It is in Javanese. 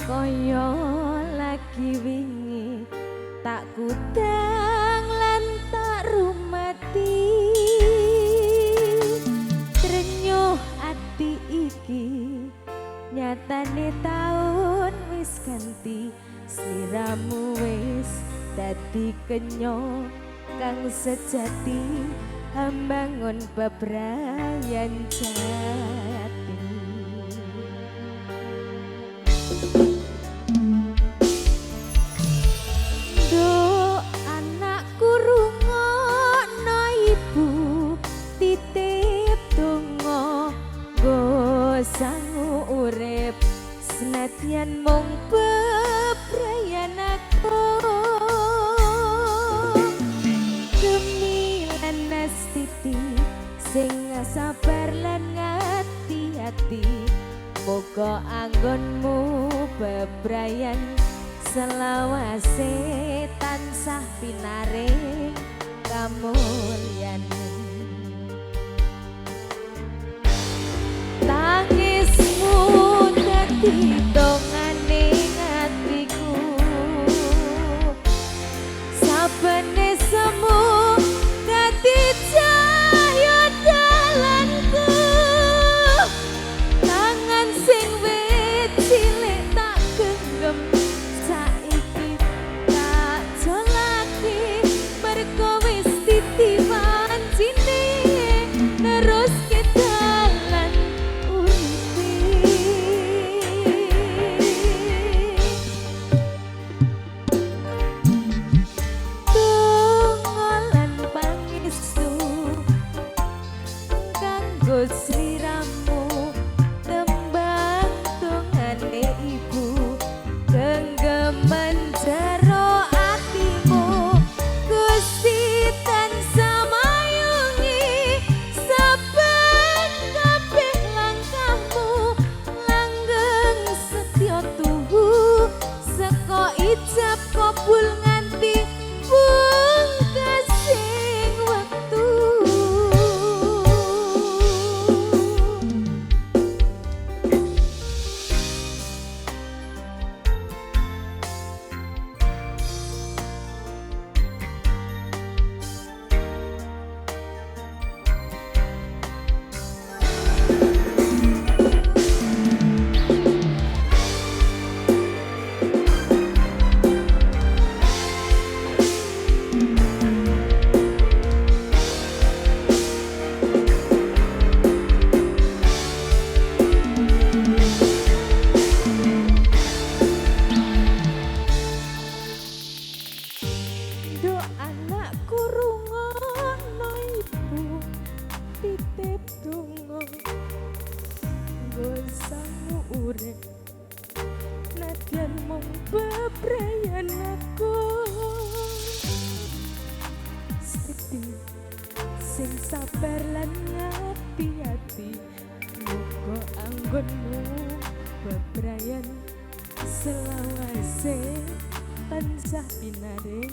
Kaya lagi wingi tak kudang lan tak rumati, trenyuh ati iki nyatane taun wis ganti, sliramu wis dadi kenya kang sejati, ambangun bebrayan jati. Nduk anakku rungokno ibu titip donga, nggo sangu urip senadyan mung bebrayan aku. Demi lanas titi sing sabar lan ngati-ati, muga anggonmu bebrayan selawase tansah pinaring kamulyan. Tangismu dadi dongane atiku, sabene semu dadi cahya dalanku. Tangan sing wis cilik tak genggam saiki tak jolaki, mergo wis titipan cine terus kedalan uripe. Dongolan pangestu kanggo sliramu, tembang dongane ibu genggeman jero atimu. Gusti tansah mayungi saben kabeh langkahmu, langgeng setya tuhu saka ijab kabul nganti pungkasing wektu. Nduk anakku rungokno ibu titip donga, nggo sangu urip nadyan mung bebrayan aku. Siti sing sabar lan ngati-ati, muga anggonmu bebrayan selawase tansah pinaring